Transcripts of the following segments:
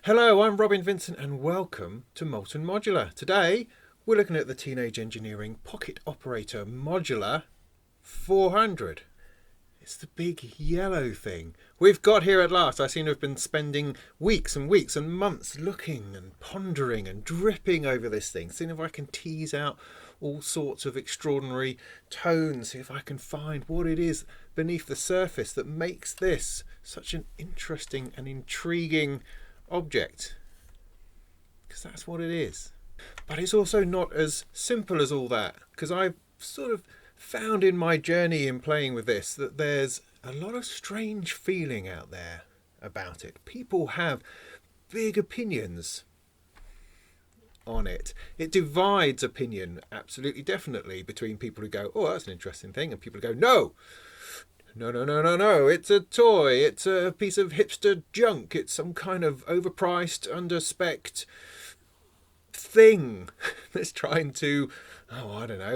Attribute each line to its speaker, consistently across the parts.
Speaker 1: Hello, I'm Robin Vincent and welcome to Molten Modular. Today we're looking at the Teenage Engineering Pocket Operator Modular 400. It's the big yellow thing. We've got here at last. I seem to have been spending weeks and weeks and months looking and pondering and dripping over this thing, seeing if I can tease out all sorts of extraordinary tones, see if I can find what it is beneath the surface that makes this such an interesting and intriguing object, because that's what it is. But it's also not as simple as all that, because I've sort of found in my journey in playing with this that there's a lot of strange feeling out there about it. People have big opinions on it. It divides opinion, absolutely, definitely, between people who go, oh, that's an interesting thing, and people who go, no, it's a toy, it's a piece of hipster junk, it's some kind of overpriced, under-spec'd thing that's trying to,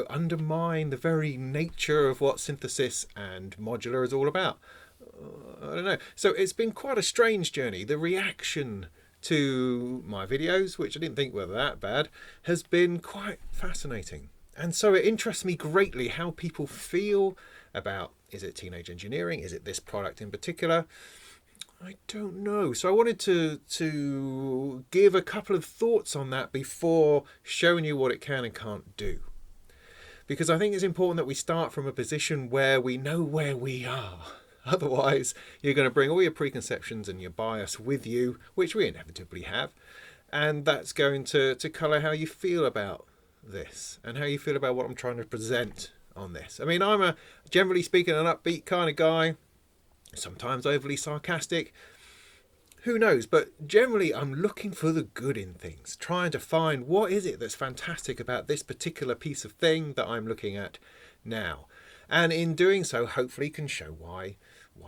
Speaker 1: undermine the very nature of what synthesis and modular is all about. I don't know. So it's been quite a strange journey. The reaction to my videos, which I didn't think were that bad, has been quite fascinating. And so it interests me greatly how people feel about, is it teenage engineering? Is it this product in particular? I don't know. So I wanted to give a couple of thoughts on that before showing you what it can and can't do. Because I think it's important that we start from a position where we know where we are. Otherwise, you're going to bring all your preconceptions and your bias with you, which we inevitably have. And that's going to colour how you feel about this and how you feel about what I'm trying to present on this. I mean, I'm a, generally speaking, an upbeat kind of guy, sometimes overly sarcastic, who knows, but generally I'm looking for the good in things, trying to find what is it that's fantastic about this particular piece of thing that I'm looking at now, and in doing so hopefully can show why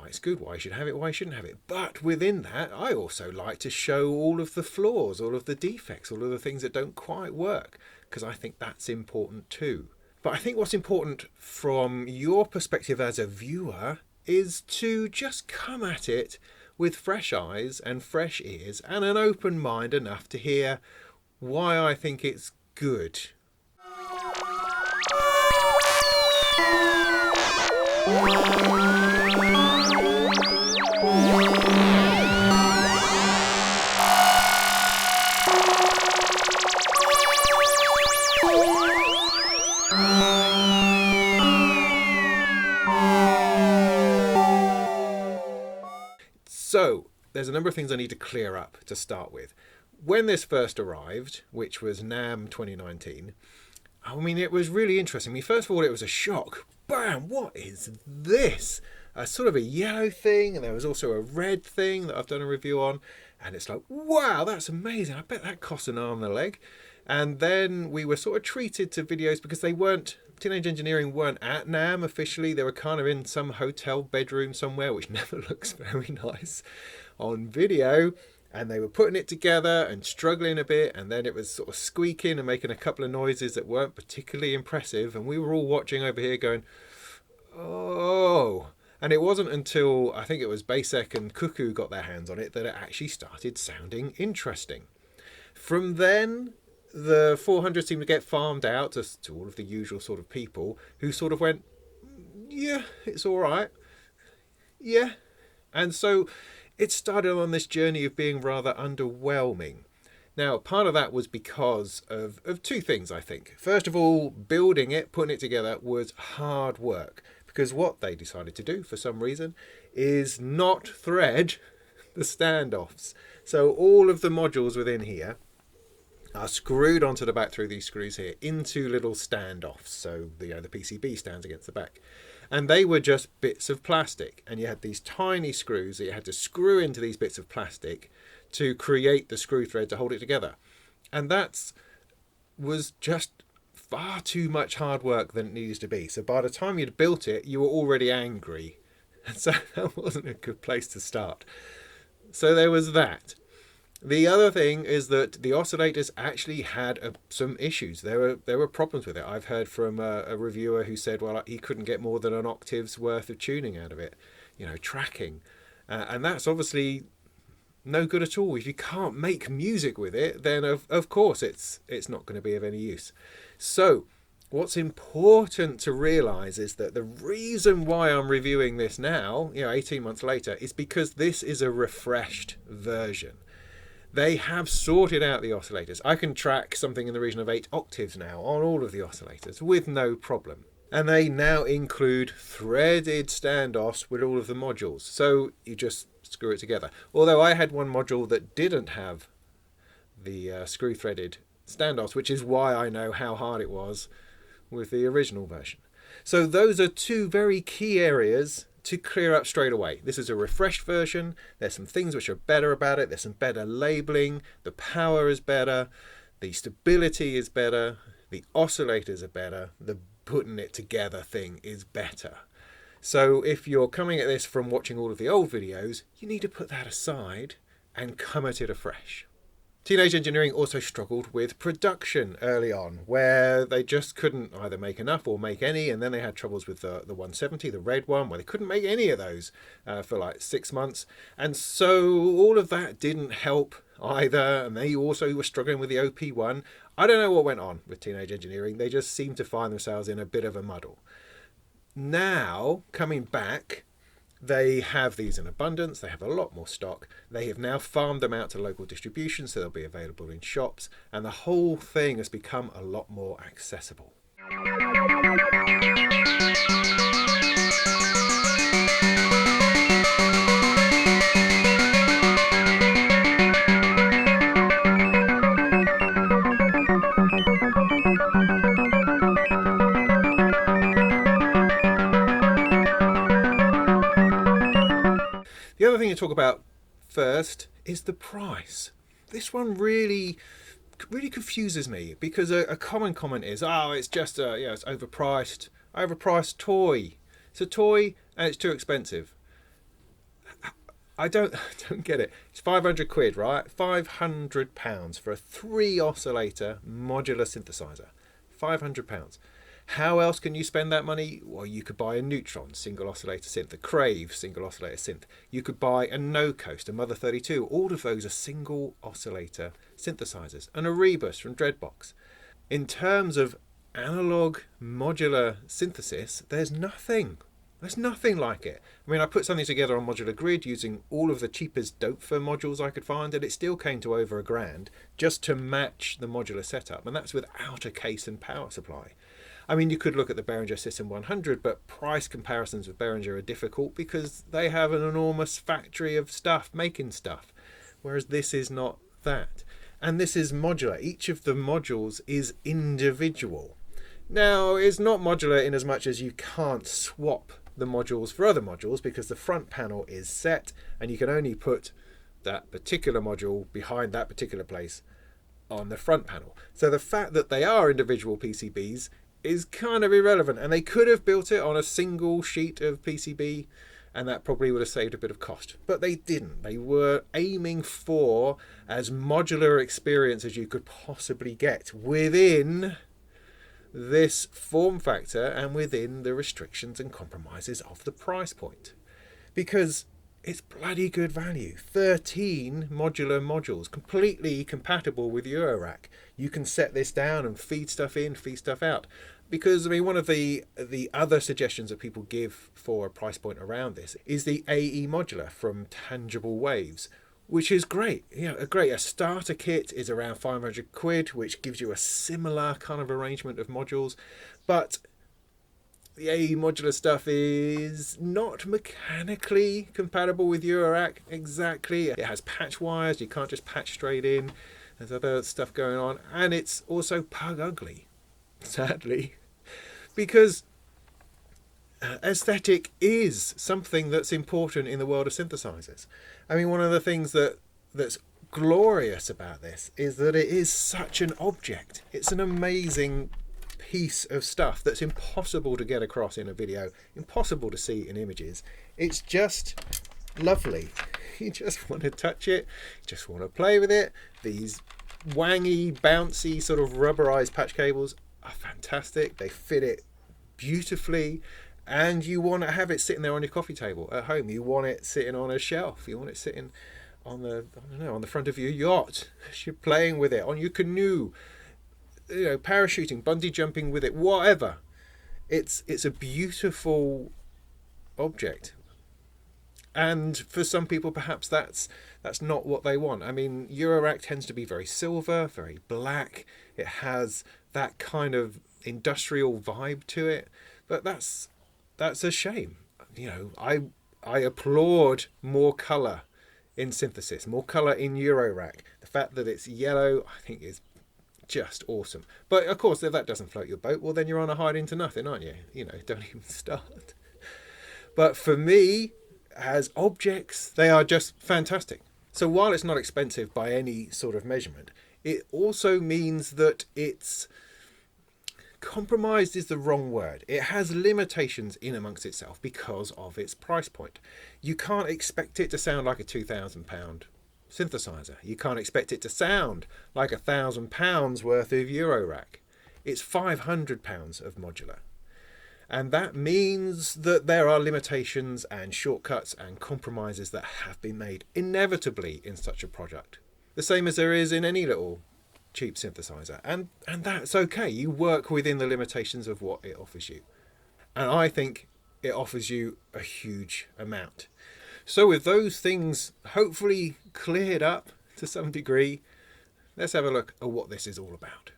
Speaker 1: it's good, why you should have it, why you shouldn't have it. But within that, I also like to show all of the flaws, all of the defects, all of the things that don't quite work, because I think that's important too. But I think what's important from your perspective as a viewer is to just come at it with fresh eyes and fresh ears and an open mind enough to hear why I think it's good. So, there's a number of things I need to clear up to start with. When this first arrived, which was NAMM 2019, I mean, it was really interesting. I mean, first of all, it was a shock. Bam! What is this? A sort of a yellow thing, and there was also a red thing that I've done a review on. And it's like, wow, that's amazing. I bet that costs an arm and a leg. And then we were sort of treated to videos because they weren't, Teenage Engineering weren't at NAMM officially. They were kind of in some hotel bedroom somewhere, which never looks very nice on video. And they were putting it together and struggling a bit. And then it was sort of squeaking and making a couple of noises that weren't particularly impressive. And we were all watching over here going, oh. And it wasn't until I think it was Basek and Cuckoo got their hands on it that it actually started sounding interesting. From then, the 400 seemed to get farmed out to all of the usual sort of people who sort of went, yeah, it's all right. Yeah. And so it started on this journey of being rather underwhelming. Now, part of that was because of two things, I think. First of all, building it, putting it together was hard work. Because what they decided to do, for some reason, is not thread the standoffs. So all of the modules within here are screwed onto the back through these screws here into little standoffs. So the PCB stands against the back. And they were just bits of plastic. And you had these tiny screws that you had to screw into these bits of plastic to create the screw thread to hold it together. And that was just far too much hard work than it needs to be. So by the time you'd built it, you were already angry. And so that wasn't a good place to start. So there was that. The other thing is that the oscillators actually had some issues. There were problems with it. I've heard from a reviewer who said, well, he couldn't get more than an octave's worth of tuning out of it, tracking. And that's obviously no good at all. If you can't make music with it, then of course it's not going to be of any use. So what's important to realize is that the reason why I'm reviewing this now, 18 months later, is because this is a refreshed version. They have sorted out the oscillators. I can track something in the region of 8 octaves now on all of the oscillators with no problem. And they now include threaded standoffs with all of the modules. So you just screw it together. Although I had one module that didn't have the screw threaded standoffs, which is why I know how hard it was with the original version. So those are two very key areas to clear up straight away. This is a refreshed version. There's some things which are better about it. There's some better labeling. The power is better. The stability is better. The oscillators are better. The putting it together thing is better. So if you're coming at this from watching all of the old videos, you need to put that aside and come at it afresh. Teenage Engineering also struggled with production early on, where they just couldn't either make enough or make any, and then they had troubles with the 170, the red one, where they couldn't make any of those for like 6 months. And so all of that didn't help either, and they also were struggling with the OP1. I don't know what went on with Teenage Engineering. They just seemed to find themselves in a bit of a muddle. Now, coming back, they have these in abundance. They have a lot more stock. They have now farmed them out to local distribution, so they'll be available in shops, and the whole thing has become a lot more accessible. The other thing to talk about first is the price. This one really confuses me, because a common comment is, it's just it's overpriced toy. It's a toy and it's too expensive. I don't get it. It's 500 quid, right? £500 for a 3 oscillator modular synthesizer. £500. How else can you spend that money? Well, you could buy a Neutron single oscillator synth, a Crave single oscillator synth. You could buy a No Coast, a Mother 32. All of those are single oscillator synthesizers. And a Rebus from Dreadbox. In terms of analog modular synthesis, there's nothing. There's nothing like it. I mean, I put something together on Modular Grid using all of the cheapest Dopefer modules I could find, and it still came to over £1,000 just to match the modular setup. And that's without a case and power supply. I mean, you could look at the Behringer System 100, but price comparisons with Behringer are difficult because they have an enormous factory of stuff making stuff, whereas this is not that. And this is modular. Each of the modules is individual. Now, it's not modular in as much as you can't swap the modules for other modules, because the front panel is set and you can only put that particular module behind that particular place on the front panel. So the fact that they are individual PCBs is kind of irrelevant, and they could have built it on a single sheet of PCB and that probably would have saved a bit of cost, but they didn't. They were aiming for as modular experience as you could possibly get within this form factor and within the restrictions and compromises of the price point, because it's bloody good value. 13 modular modules, completely compatible with Eurorack. You can set this down and feed stuff in, feed stuff out. Because, I mean, one of the other suggestions that people give for a price point around this is the AE modular from Tangible Waves, which is great. A starter kit is around 500 quid, which gives you a similar kind of arrangement of modules. But the AE modular stuff is not mechanically compatible with Eurorack exactly. It has patch wires, you can't just patch straight in. There's other stuff going on, and it's also pug ugly, sadly, because aesthetic is something that's important in the world of synthesizers. I mean, one of the things that's glorious about this is that it is such an object. It's an amazing piece of stuff that's impossible to get across in a video, impossible to see in images. It's just lovely. You just want to touch it, you just want to play with it. These wangy, bouncy, sort of rubberized patch cables are fantastic. They fit it beautifully, and you want to have it sitting there on your coffee table at home. You want it sitting on a shelf. You want it sitting on the, I don't know, on the front of your yacht. You're playing with it on your canoe, you know, parachuting, bungee jumping with it, whatever. It's a beautiful object. And for some people, perhaps that's not what they want. I mean, Eurorack tends to be very silver, very black. It has that kind of industrial vibe to it, but that's a shame. You know, I applaud more colour in synthesis, more colour in Eurorack. The fact that it's yellow, I think, is just awesome. But of course, if that doesn't float your boat, well, then you're on a hide into nothing, aren't you? You know, don't even start. But for me, as objects, they are just fantastic. So while it's not expensive by any sort of measurement, it also means that it's compromised is the wrong word. It has limitations in amongst itself because of its price point. You can't expect it to sound like a £2,000 synthesizer. You can't expect it to sound like £1,000 worth of Eurorack. It's £500 of modular. And that means that there are limitations and shortcuts and compromises that have been made inevitably in such a product. The same as there is in any little cheap synthesizer. And that's okay. You work within the limitations of what it offers you. And I think it offers you a huge amount. So with those things hopefully cleared up to some degree, let's have a look at what this is all about.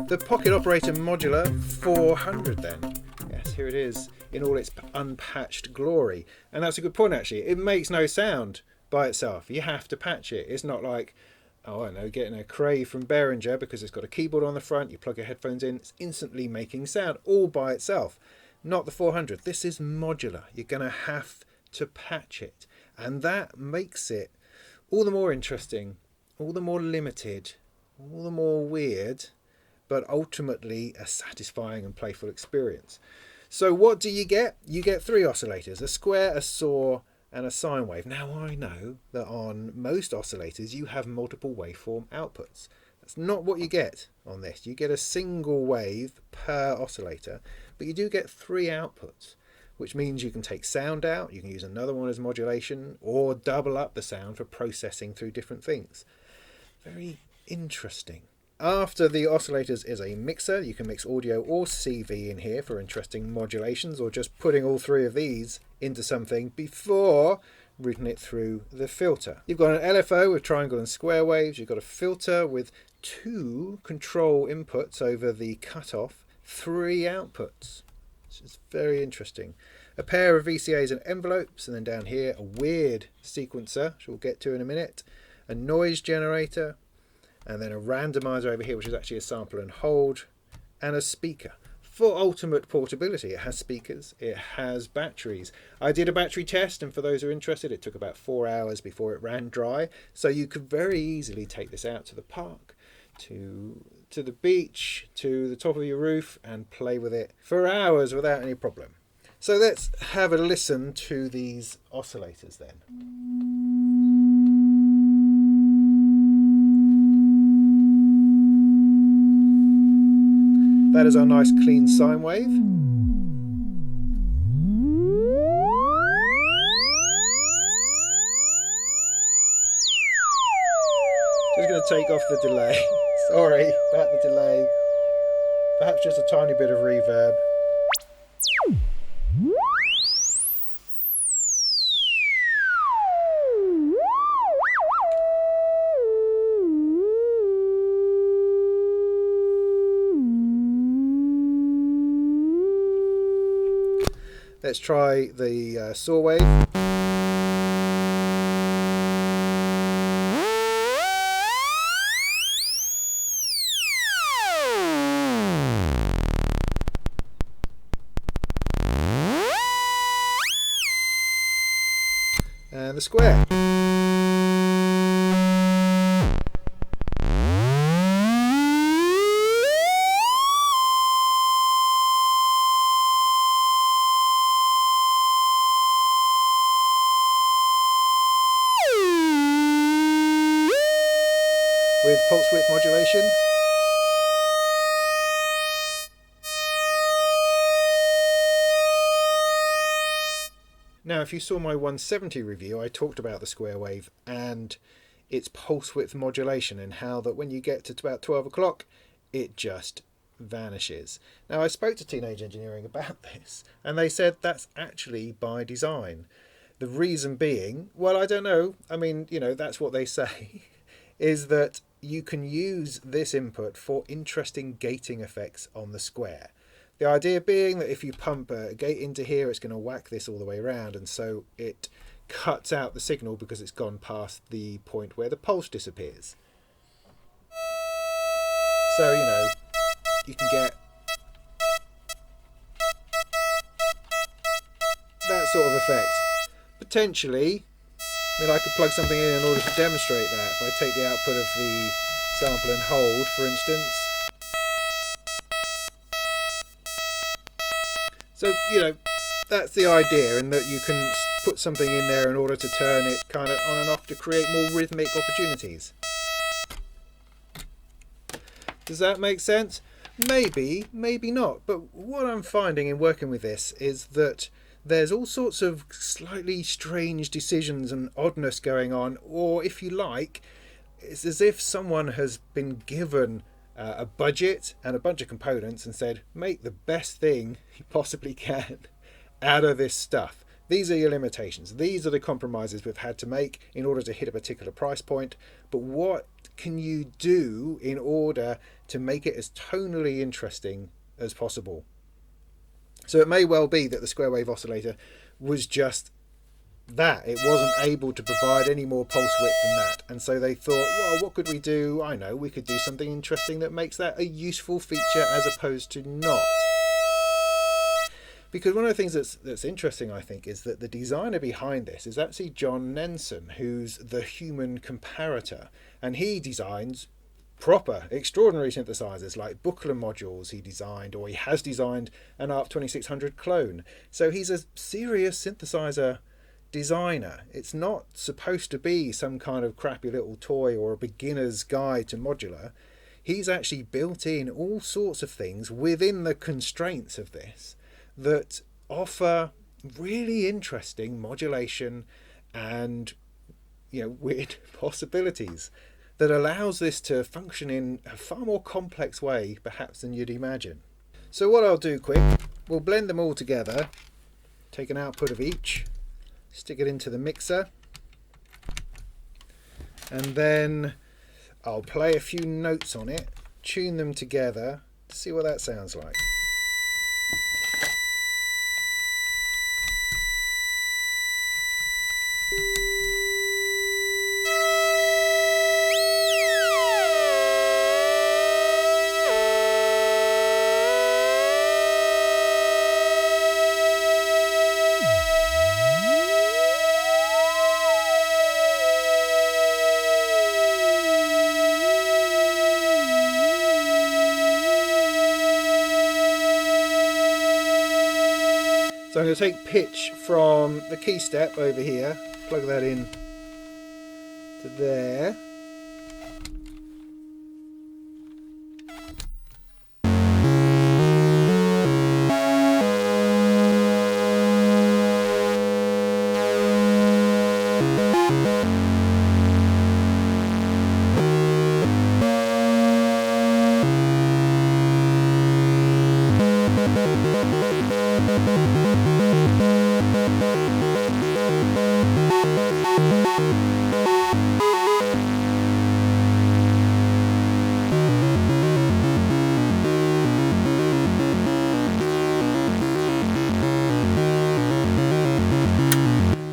Speaker 1: The Pocket Operator Modular 400 then. Yes, here it is in all its unpatched glory. And that's a good point actually. It makes no sound by itself. You have to patch it. It's not like, oh, I don't know, getting a Crave from Behringer because it's got a keyboard on the front, you plug your headphones in, it's instantly making sound all by itself. Not the 400. This is modular. You're going to have to patch it. And that makes it all the more interesting, all the more limited, all the more weird, but ultimately a satisfying and playful experience. So what do you get? You get 3 oscillators, a square, a saw, and a sine wave. Now I know that on most oscillators you have multiple waveform outputs. That's not what you get on this. You get a single wave per oscillator, but you do get 3 outputs, which means you can take sound out, you can use another one as modulation, or double up the sound for processing through different things. Very interesting. After the oscillators is a mixer. You can mix audio or CV in here for interesting modulations, or just putting all 3 of these into something before routing it through the filter. You've got an LFO with triangle and square waves. You've got a filter with 2 control inputs over the cutoff, 3 outputs, which is very interesting. A pair of VCAs and envelopes, and then down here a weird sequencer, which we'll get to in a minute, a noise generator, and then a randomizer over here, which is actually a sample and hold, and a speaker. For ultimate portability, it has speakers, it has batteries. I did a battery test, and for those who are interested, it took about 4 hours before it ran dry. So you could very easily take this out to the park, to the beach, to the top of your roof, and play with it for hours without any problem. So let's have a listen to these oscillators then. That is our nice clean sine wave. Just going to take off the delay. Sorry about the delay. Perhaps just a tiny bit of reverb. Let's try the saw wave. And the square. With pulse width modulation. Now Now, if you saw my 170 review, I talked about the square wave and its pulse width modulation, and how that when you get to about 12 o'clock, it just vanishes. Now, I spoke to Teenage Engineering about this, and they said that's actually by design. The reason being, well, I don't know. I mean, you know, that's what they say, is that you can use this input for interesting gating effects on the square. The idea being that if you pump a gate into here, it's going to whack this all the way around, and so it cuts out the signal because it's gone past the point where the pulse disappears. So, you know, you can get that sort of effect. Potentially, I mean, I could plug something in order to demonstrate that. If I take the output of the sample and hold, for instance. So, you know, that's the idea, and that you can put something in there in order to turn it kind of on and off to create more rhythmic opportunities. Does that make sense? Maybe, maybe not. But what I'm finding in working with this is that there's all sorts of slightly strange decisions and oddness going on, or if you like, it's as if someone has been given a budget and a bunch of components and said, make the best thing you possibly can out of this stuff. These are your limitations. These are the compromises we've had to make in order to hit a particular price point. But what can you do in order to make it as tonally interesting as possible? So it may well be that the square wave oscillator was just that. It wasn't able to provide any more pulse width than that. And so they thought, well, what could we do? I know, we could do something interesting that makes that a useful feature as opposed to not. Because one of the things that's interesting, I think, is that the designer behind this is actually John Nenson, who's the human comparator. And he designs proper, extraordinary synthesizers like Buchla modules he designed, or he has designed an ARP 2600 clone. So he's a serious synthesizer designer. It's not supposed to be some kind of crappy little toy or a beginner's guide to modular. He's actually built in all sorts of things within the constraints of this that offer really interesting modulation and, you know, weird possibilities that allows this to function in a far more complex way perhaps than you'd imagine. So what I'll do quick, we'll blend them all together, take an output of each, stick it into the mixer, and then I'll play a few notes on it, tune them together to see what that sounds like. So I'm going to take pitch from the key step over here, plug that in to there.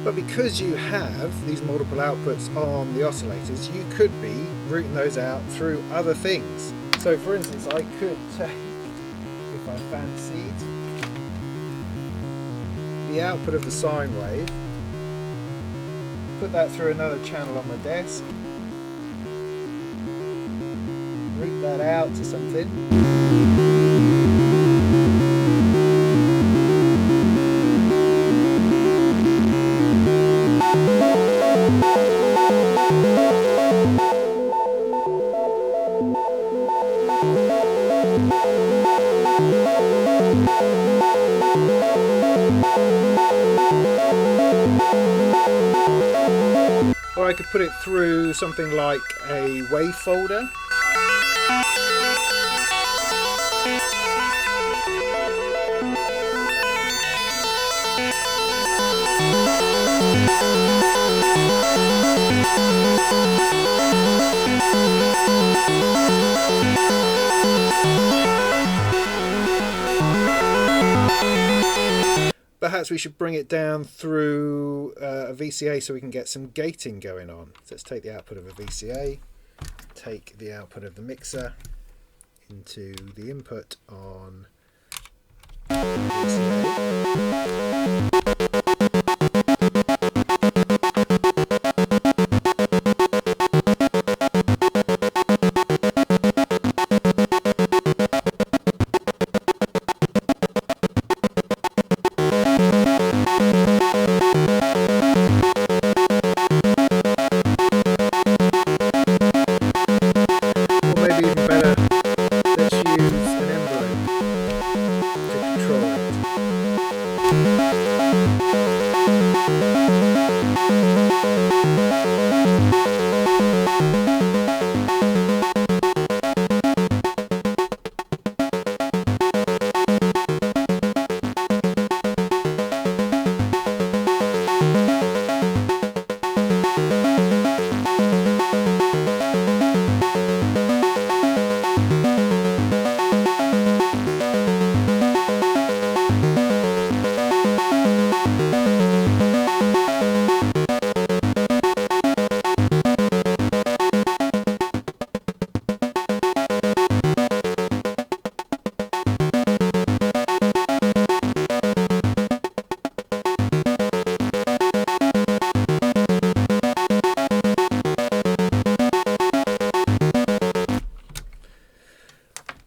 Speaker 1: But because you have these multiple outputs on the oscillators, you could be routing those out through other things. So for instance, I could take, if I fancied, the output of the sine wave, put that through another channel on my desk, route that out to something. I could put it through something like a wave folder. Perhaps we should bring it down through a VCA so we can get some gating going on. So let's take the output of a VCA, take the output of the mixer into the input on VCA.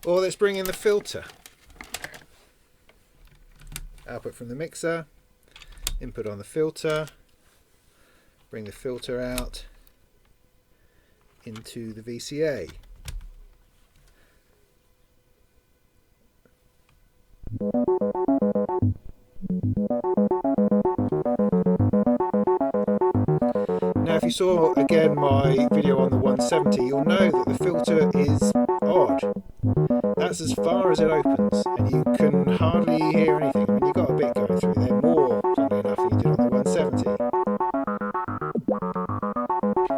Speaker 1: Or let's bring in the filter. Output from the mixer, input on the filter, bring the filter out into the VCA. Now if you saw again my video on the 170, you'll know that the filter is odd. That's as far as it opens, and you can hardly hear anything. I mean, you've got a bit going through there, more, funnily enough, than you did on the 170.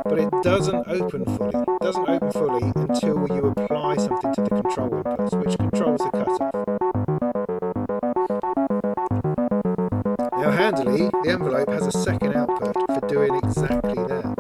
Speaker 1: But it doesn't open fully. It doesn't open fully until you apply something to the control inputs, which controls the cutoff. Now, handily, the envelope has a second output for doing exactly that.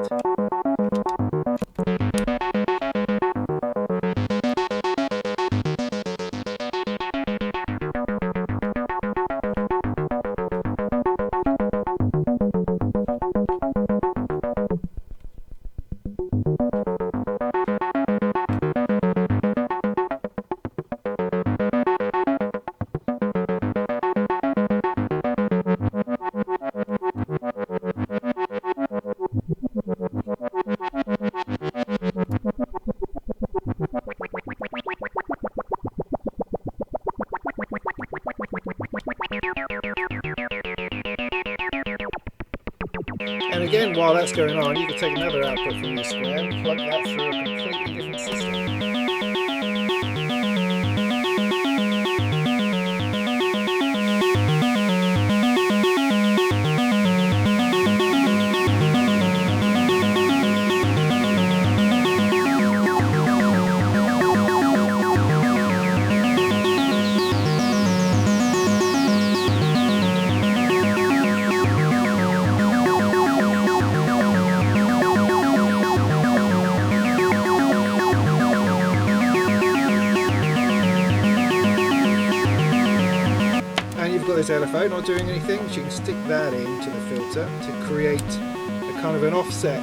Speaker 1: And again, while that's going on, you can take another output from the square and plug that through a completely different system. This LFO not doing anything, so you can stick that into the filter to create a kind of an offset.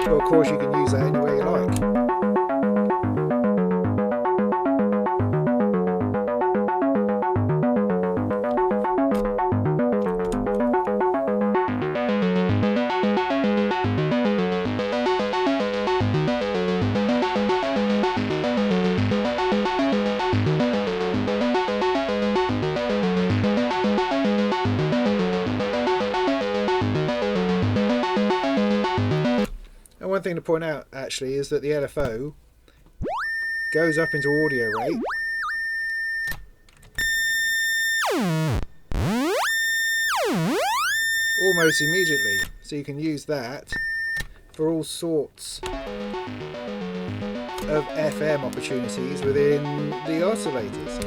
Speaker 1: But of course you can use that any way you like. one thing to point out actually is that the LFO goes up into audio rate almost immediately, so you can use that for all sorts of FM opportunities within the oscillators.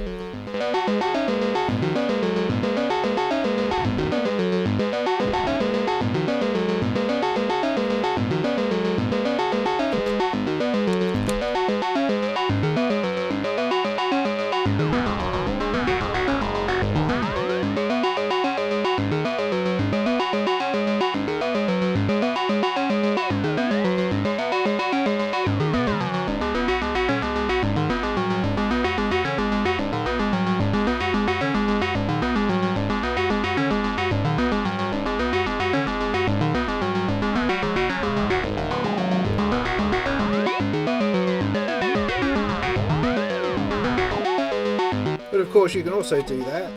Speaker 1: But of course you can also do that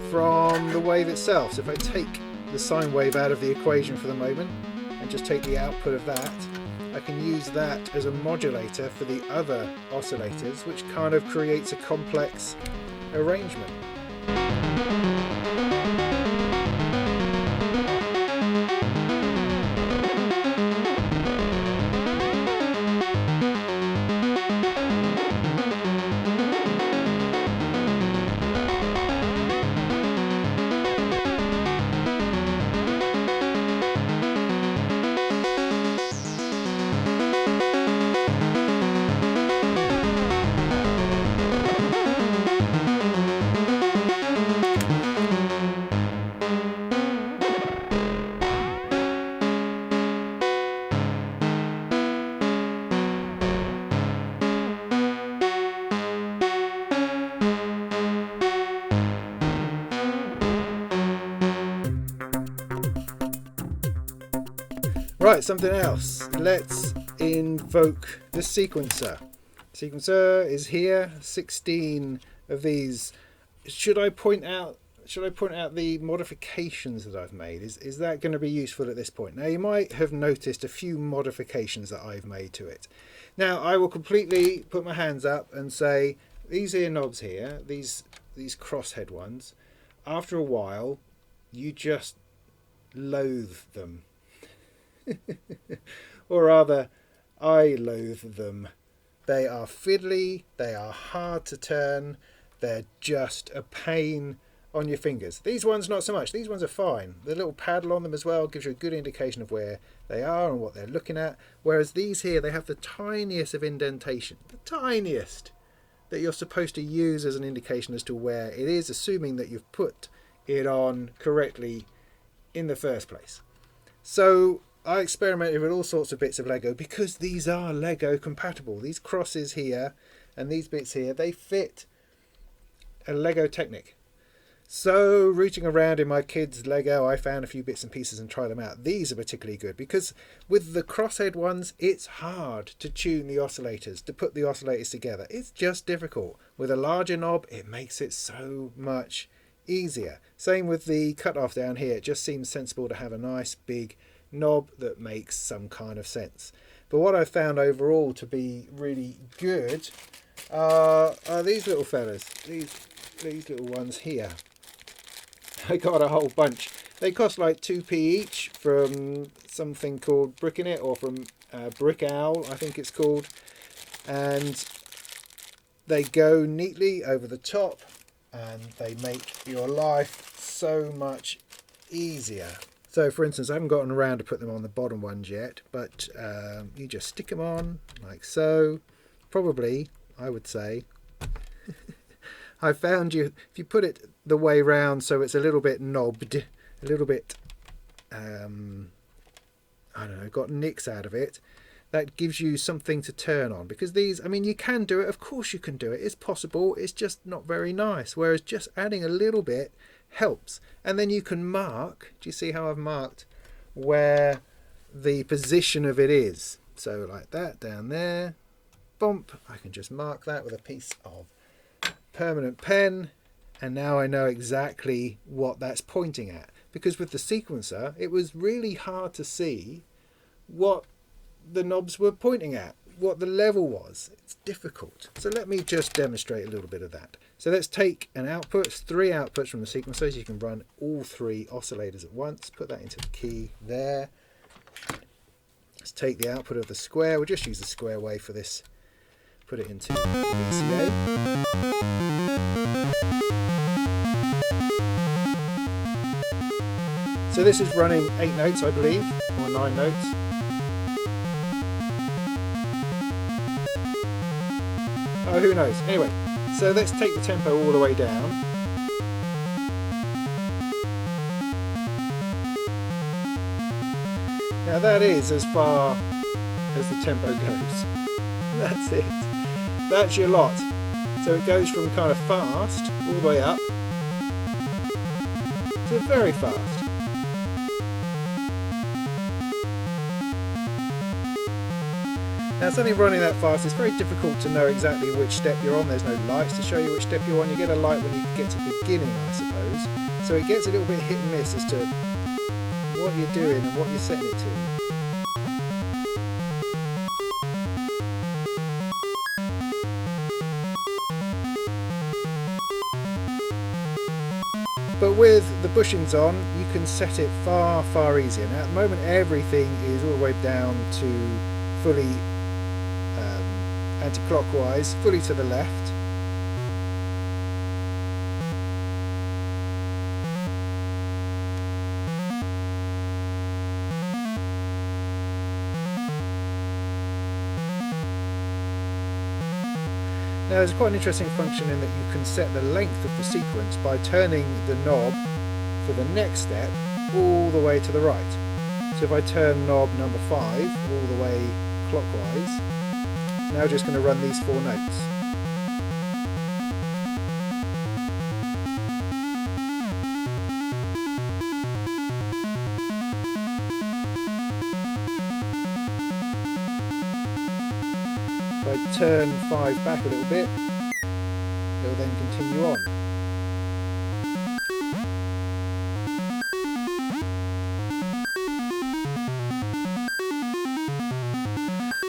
Speaker 1: from the wave itself. So if I take the sine wave out of the equation for the moment and just take the output of that, I can use that as a modulator for the other oscillators, which kind of creates a complex arrangement. Right, something else. Let's invoke the sequencer. Sequencer is here. 16 of these. Should I point out the modifications that I've made? Is that going to be useful at this point? Now you might have noticed a few modifications that I've made to it. Now I will completely put my hands up and say these ear knobs here, these crosshead ones, after a while you just loathe them. Or rather, I loathe them. They are fiddly, they are hard to turn, they're just a pain on your fingers. These ones not so much, these ones are fine. The little paddle on them as well gives you a good indication of where they are and what they're looking at, whereas these here, they have the tiniest of indentation, the tiniest, that you're supposed to use as an indication as to where it is, assuming that you've put it on correctly in the first place. So I experimented with all sorts of bits of Lego because these are Lego compatible. These crosses here and these bits here, they fit a Lego Technic. So rooting around in my kids' Lego, I found a few bits and pieces and tried them out. These are particularly good because with the crosshead ones, it's hard to tune the oscillators, to put the oscillators together. It's just difficult. With a larger knob, it makes it so much easier. Same with the cutoff down here. It just seems sensible to have a nice big knob that makes some kind of sense. But what I found overall to be really good are these little fellas, these little ones here. I got a whole bunch. They cost like 2p each from something called Brick in It, or from Brick Owl I think it's called, and they go neatly over the top and they make your life so much easier. So for instance, I haven't gotten around to put them on the bottom ones yet, but you just stick them on like so. Probably, I would say, I found if you put it the way round so it's a little bit knobbed, a little bit, I don't know, got nicks out of it, that gives you something to turn on. Because these, I mean, you can do it, of course you can do it, it's possible, it's just not very nice. Whereas just adding a little bit helps. And then you can mark, do you see how I've marked where the position of it is? So like that down there, bump, I can just mark that with a piece of permanent pen, and now I know exactly what that's pointing at. Because with the sequencer, it was really hard to see what the knobs were pointing at, what the level was. It's difficult. So let me just demonstrate a little bit of that. So let's take an output, 3 outputs from the sequencer, so you can run all 3 oscillators at once. Put that into the key there. Let's take the output of the square. We'll just use the square wave for this. Put it into the VCA. So this is running 8 notes, I believe, or 9 notes. Oh, who knows? Anyway, so let's take the tempo all the way down. Now that is as far as the tempo goes. That's it. That's your lot. So it goes from kind of fast all the way up to very fast. Now something running that fast, it's very difficult to know exactly which step you're on. There's no lights to show you which step you're on. You get a light when you get to the beginning, I suppose. So it gets a little bit hit and miss as to what you're doing and what you're setting it to. But with the bushings on, you can set it far, far easier. Now at the moment everything is all the way down to fully anti-clockwise, fully to the left. Now there's quite an interesting function in that you can set the length of the sequence by turning the knob for the next step all the way to the right. So if I turn knob number 5 all the way clockwise, it's now just going to run these 4 notes. If I turn 5 back a little bit, it will then continue on.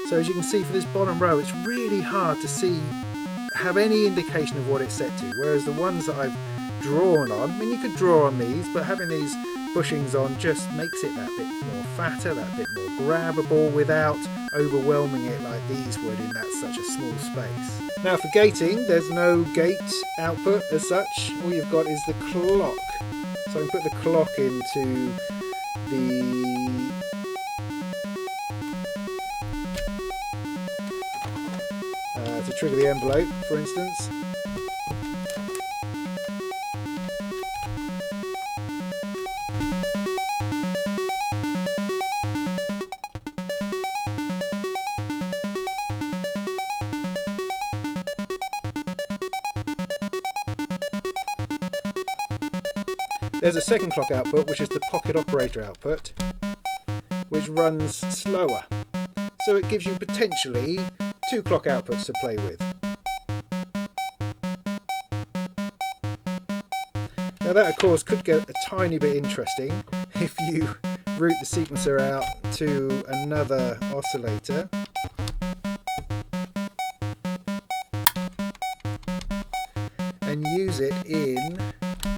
Speaker 1: So as you can see for this bottom row, it's really hard to have any indication of what it's set to, whereas the ones that I've drawn on, I mean you could draw on these, but having these bushings on just makes it that bit more fatter, that bit more grabbable without overwhelming it like these would in such a small space. Now for gating, there's no gate output as such, all you've got is the clock. So I can put the clock into to trigger the envelope, for instance. There's a second clock output, which is the Pocket Operator output, which runs slower. So it gives you potentially 2 clock outputs to play with. Now that of course could get a tiny bit interesting if you route the sequencer out to another oscillator. And use it in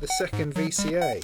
Speaker 1: the second VCA.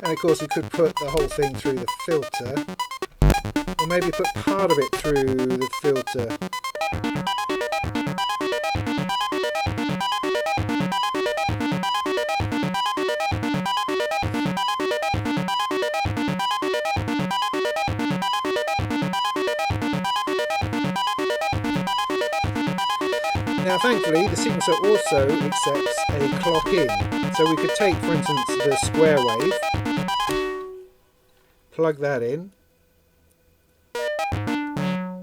Speaker 1: And of course we could put the whole thing through the filter, or maybe put part of it through the filter. Now thankfully the sequencer also accepts a clock in, so we could take for instance the square wave, plug that in, and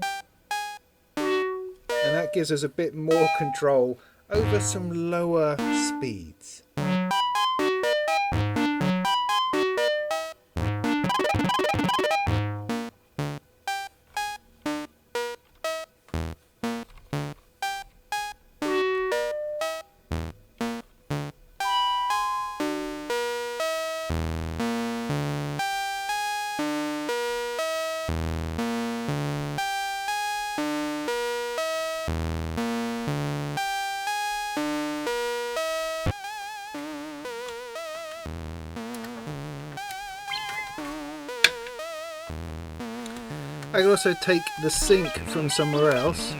Speaker 1: that gives us a bit more control over some lower speeds. I can also take the sync from somewhere else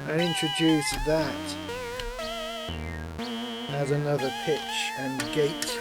Speaker 1: and introduce that as another pitch and gate.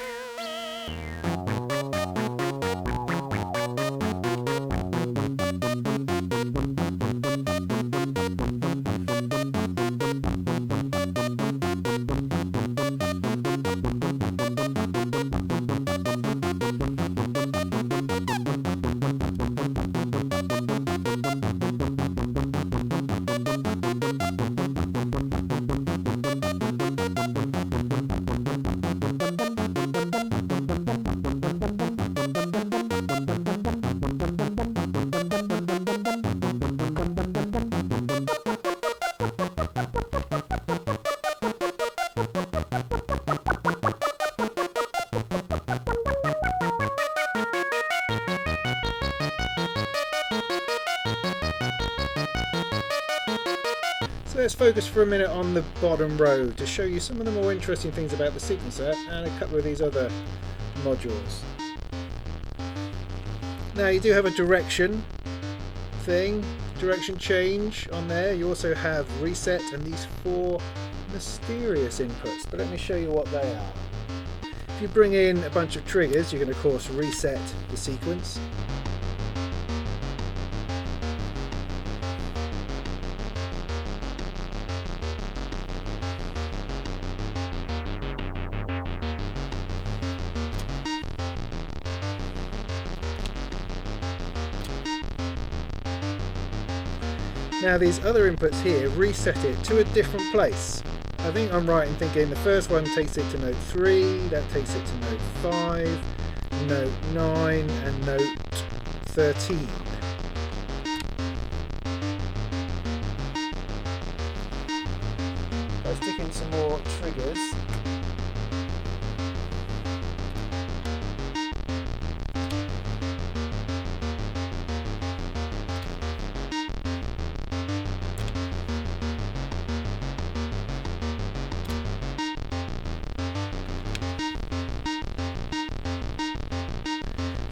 Speaker 1: So let's focus for a minute on the bottom row to show you some of the more interesting things about the sequencer and a couple of these other modules. Now you do have a direction thing, direction change on there. You also have reset and these four mysterious inputs, but let me show you what they are. If you bring in a bunch of triggers, you can of course reset the sequence. Now these other inputs here reset it to a different place. I think I'm right in thinking the first one takes it to note 3, that takes it to note 5, note 9 and note 13. I'll stick in some more triggers.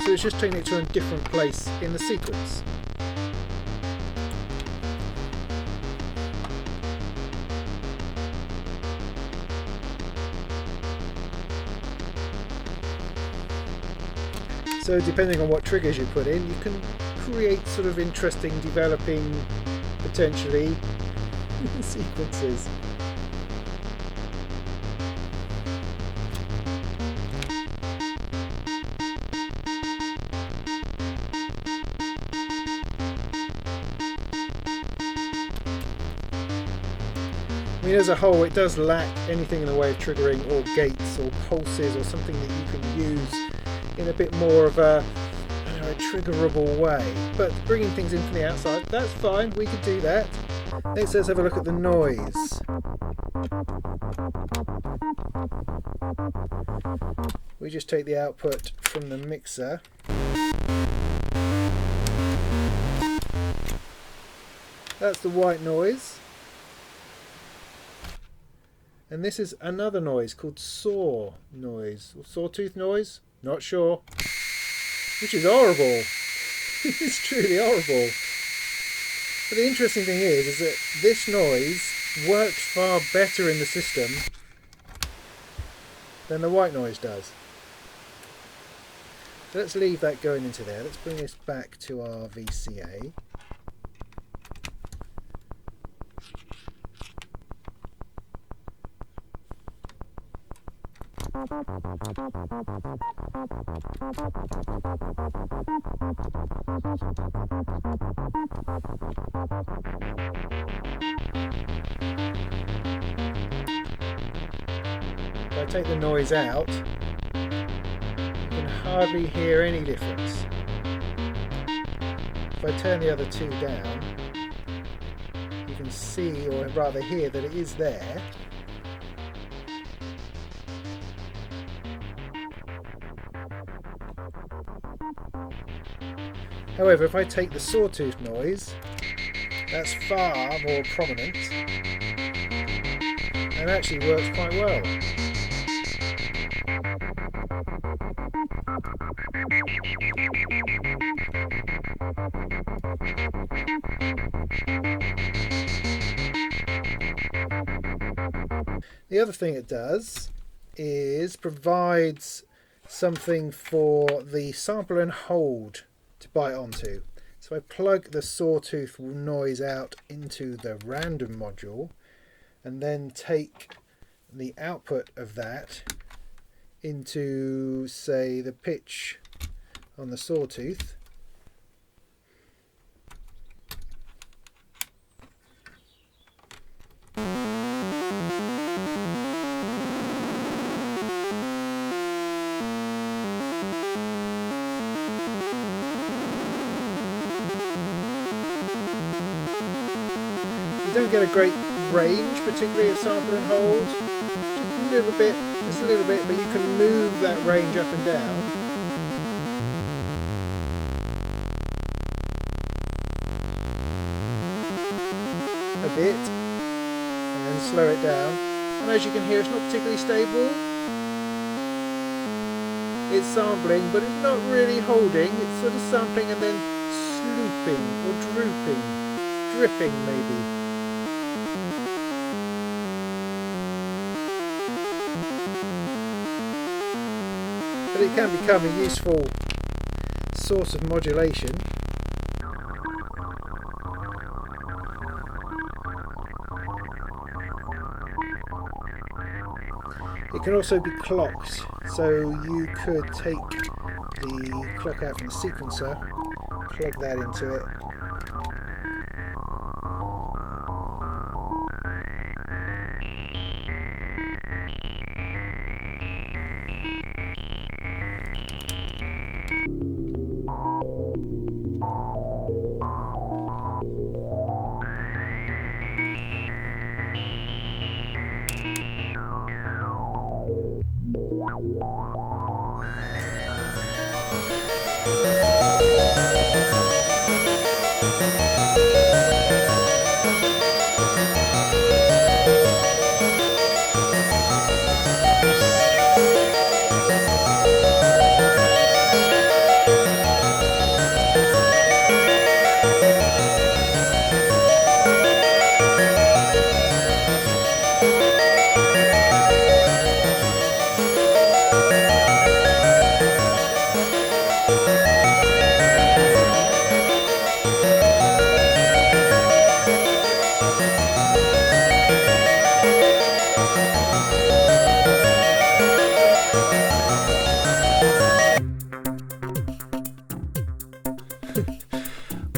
Speaker 1: So it's just taking it to a different place in the sequence. So depending on what triggers you put in, you can create sort of interesting, developing, potentially, sequences. I mean, as a whole, it does lack anything in the way of triggering or gates or pulses or something that you can use in a bit more of a, I don't know, a triggerable way. But bringing things in from the outside, that's fine, we could do that. Next, let's have a look at the noise. We just take the output from the mixer. That's the white noise. And this is another noise called saw noise, or sawtooth noise, not sure. Which is horrible. It's truly horrible. But the interesting thing is that this noise works far better in the system than the white noise does. So let's leave that going into there. Let's bring this back to our VCA. If I take the noise out, you can hardly hear any difference. If I turn the other two down, you can see, or rather hear, that it is there. However, if I take the sawtooth noise, that's far more prominent and actually works quite well. The other thing it does is provides something for the sampler and hold to bite onto. So I plug the sawtooth noise out into the random module and then take the output of that into, say, the pitch on the sawtooth. You don't get a great range, particularly of sample and hold. Just a little bit, but you can move that range up and down. A bit, and then slow it down. And as you can hear, it's not particularly stable. It's sampling, but it's not really holding. It's sort of sampling and then slooping or drooping, dripping maybe. But it can become a useful source of modulation. It can also be clocked, so you could take the clock out from the sequencer, plug that into it,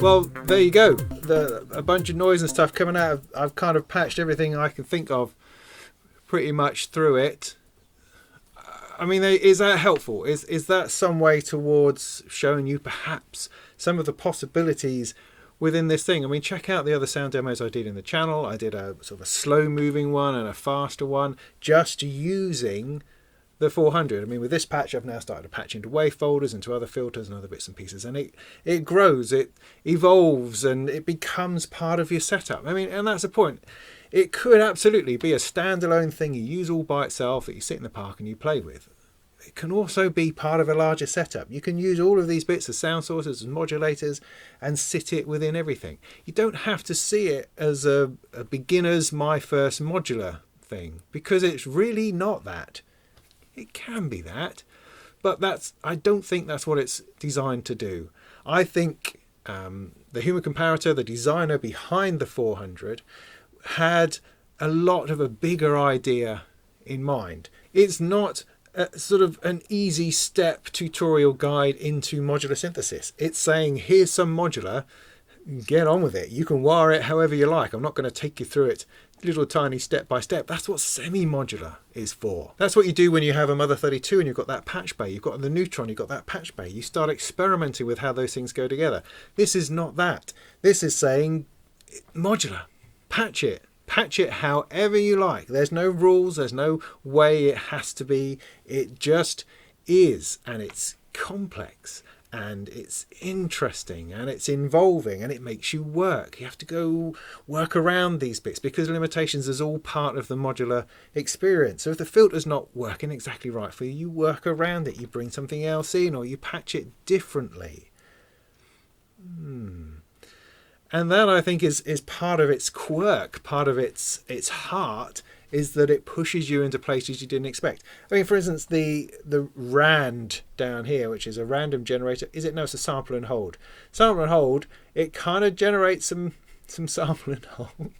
Speaker 1: Well, there you go. A bunch of noise and stuff coming out. I've kind of patched everything I can think of pretty much through it. I mean, is that helpful? Is that some way towards showing you perhaps some of the possibilities within this thing. I mean, check out the other sound demos I did in the channel. I did a sort of a slow moving one and a faster one, just using the 400. I mean, with this patch, I've now started to patch into wave folders, into other filters and other bits and pieces, and it grows, it evolves, and it becomes part of your setup. I mean, and that's the point. It could absolutely be a standalone thing you use all by itself that you sit in the park and you play with. It can also be part of a larger setup. You can use all of these bits as sound sources and modulators and sit it within everything. You don't have to see it as a beginner's my first modular thing, because it's really not that. It can be that, but I don't think that's what it's designed to do. I think the human comparator, the designer behind the 400, had a lot of a bigger idea in mind. It's not sort of an easy step tutorial guide into modular synthesis. It's saying, here's some modular, get on with it. You can wire it however you like. I'm not going to take you through it little tiny step by step. That's what semi-modular is for. That's what you do when you have a Mother 32 and you've got that patch bay. You've got the Neutron, you've got that patch bay. You start experimenting with how those things go together. This is not that. This is saying modular. Patch it. Patch it however you like. There's no rules, there's no way it has to be. It just is, and it's complex, and it's interesting, and it's involving, and it makes you work. You have to go work around these bits, because limitations is all part of the modular experience. So if the filter's not working exactly right for you, you work around it, you bring something else in, or you patch it differently. And that, I think, is part of its quirk, part of its heart, is that it pushes you into places you didn't expect. I mean, for instance, the RAND down here, which is a random generator, no, it's a sample and hold. Sample and hold, it kind of generates some sample and hold,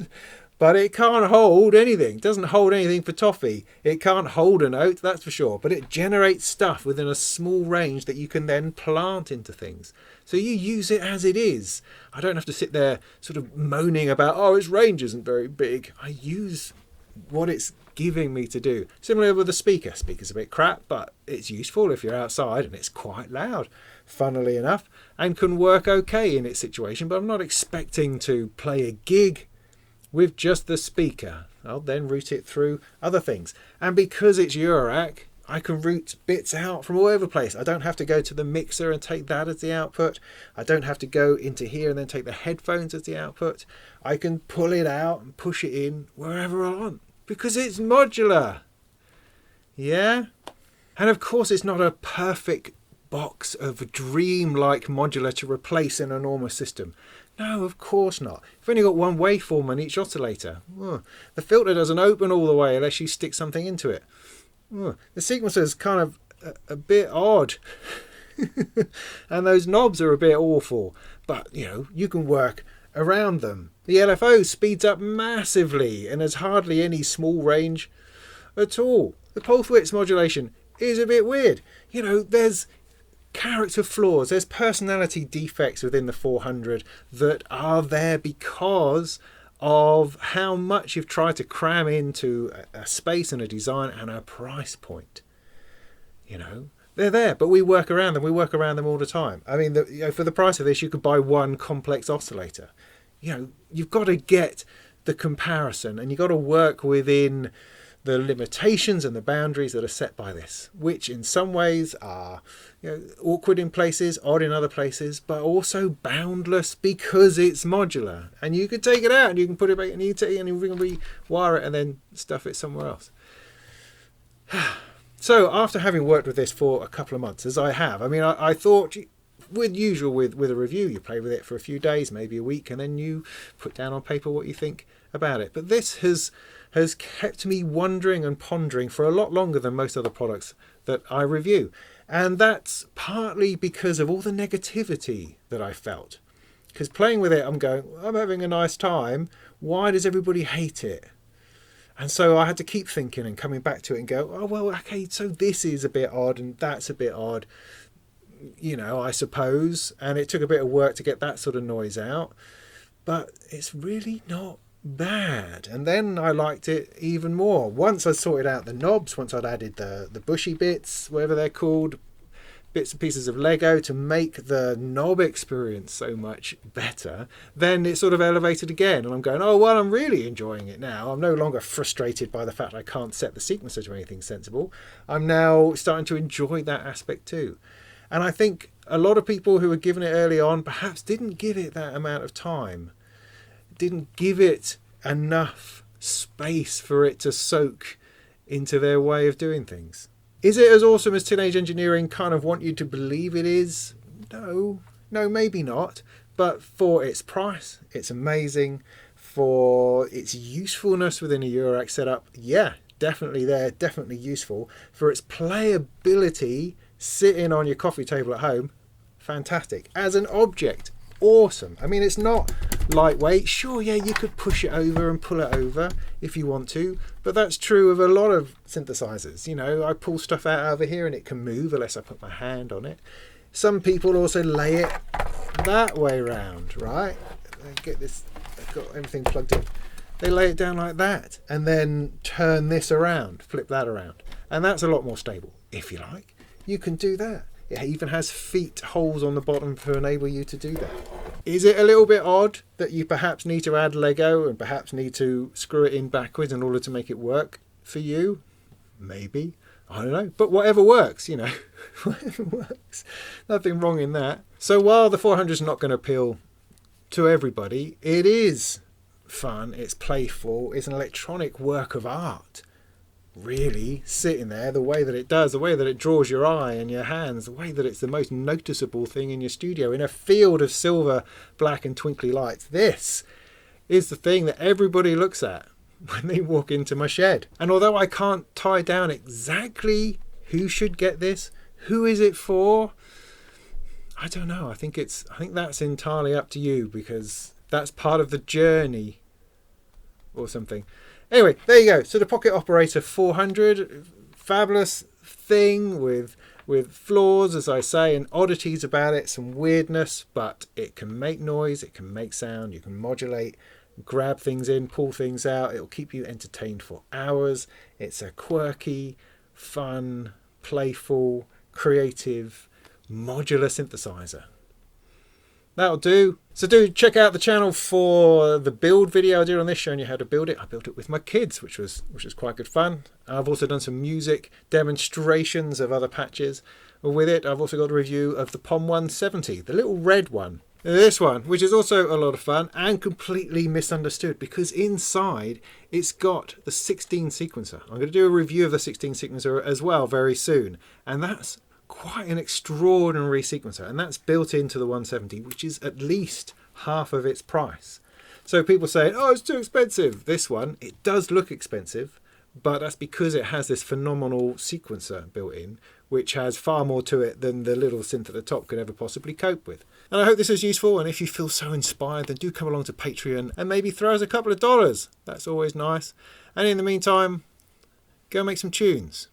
Speaker 1: but it can't hold anything. It doesn't hold anything for toffee. It can't hold a note, that's for sure, but it generates stuff within a small range that you can then plant into things. So you use it as it is. I don't have to sit there sort of moaning about, oh, its range isn't very big. I use what it's giving me to do. Similar with the speaker. Speaker's a bit crap, but it's useful if you're outside, and it's quite loud, funnily enough, and can work okay in its situation. But I'm not expecting to play a gig with just the speaker. I'll then route it through other things. And because it's Eurorack, I can route bits out from all over the place. I don't have to go to the mixer and take that as the output. I don't have to go into here and then take the headphones as the output. I can pull it out and push it in wherever I want, because it's modular. Yeah? And of course, it's not a perfect box of dream-like modular to replace an enormous system. No, of course not. You've only got one waveform on each oscillator. The filter doesn't open all the way unless you stick something into it. The sequencer is kind of a bit odd. And those knobs are a bit awful. But, you can work around them. The LFO speeds up massively, and there's hardly any small range at all. The pulse width modulation is a bit weird. There's character flaws, there's personality defects within the 400 that are there because of how much you've tried to cram into a space and a design and a price point. They're there, but we work around them. We work around them all the time. I mean, for the price of this, you could buy one complex oscillator. You've got to get the comparison, and you've got to work within the limitations and the boundaries that are set by this, which in some ways are awkward in places, odd in other places, but also boundless because it's modular. And you can take it out and you can put it back, and you can take it and you can rewire it and then stuff it somewhere else. So after having worked with this for a couple of months, as I have, I mean, I thought, with a review, you play with it for a few days, maybe a week, and then you put down on paper what you think about it. But this has kept me wondering and pondering for a lot longer than most other products that I review. And that's partly because of all the negativity that I felt. Because playing with it, I'm going, I'm having a nice time. Why does everybody hate it? And so I had to keep thinking and coming back to it and go, oh, well, okay, so this is a bit odd and that's a bit odd, I suppose. And it took a bit of work to get that sort of noise out. But it's really not bad. And then I liked it even more once I sorted out the knobs, once I'd added the bushy bits, whatever they're called, bits and pieces of Lego to make the knob experience so much better, then it's sort of elevated again. And I'm going, oh, well, I'm really enjoying it now. I'm no longer frustrated by the fact I can't set the sequencer to anything sensible. I'm now starting to enjoy that aspect too. And I think a lot of people who were given it early on perhaps didn't give it that amount of time, didn't give it enough space for it to soak into their way of doing things. Is it as awesome as Teenage Engineering kind of want you to believe it is? No, maybe not. But for its price, it's amazing. For its usefulness within a Eurorack setup, yeah, definitely there, definitely useful. For its playability, sitting on your coffee table at home, fantastic. As an object, awesome. I mean, it's not lightweight. Sure, yeah, you could push it over and pull it over if you want to, but that's true of a lot of synthesizers. You know, I pull stuff out over here and it can move unless I put my hand on it. Some people also lay it that way round, right? Get this, I've got everything plugged in. They lay it down like that and then turn this around, flip that around, and that's a lot more stable. If you like, you can do that. It even has feet holes on the bottom to enable you to do that. Is it a little bit odd that you perhaps need to add Lego and perhaps need to screw it in backwards in order to make it work for you? Maybe. I don't know. But whatever works, you know. Whatever works. Nothing wrong in that. So while the 400 is not going to appeal to everybody, it is fun, it's playful, it's an electronic work of art. Really sitting there the way that it does, the way that it draws your eye and your hands, the way that it's the most noticeable thing in your studio in a field of silver, black and twinkly lights. This is the thing that everybody looks at when they walk into my shed. And although I can't tie down exactly who should get this, who is it for, I don't know. I think that's entirely up to you, because that's part of the journey or something. Anyway, there you go. So the Pocket Operator 400, fabulous thing with flaws, as I say, and oddities about it, some weirdness, but it can make noise, it can make sound, you can modulate, grab things in, pull things out. It'll keep you entertained for hours. It's a quirky, fun, playful, creative, modular synthesizer. That'll do. So do check out the channel for the build video I did on this, showing you how to build it. I built it with my kids, which was quite good fun. I've also done some music demonstrations of other patches with it. I've also got a review of the POM 170, the little red one. This one, which is also a lot of fun and completely misunderstood, because inside it's got the 16 sequencer. I'm going to do a review of the 16 sequencer as well very soon, and that's quite an extraordinary sequencer, and that's built into the 170, which is at least half of its price. So people say, oh, it's too expensive. This one, it does look expensive, but that's because it has this phenomenal sequencer built in, which has far more to it than the little synth at the top could ever possibly cope with. And I hope this is useful, and if you feel so inspired, then do come along to Patreon and maybe throw us a couple of dollars. That's always nice. And in the meantime, go make some tunes.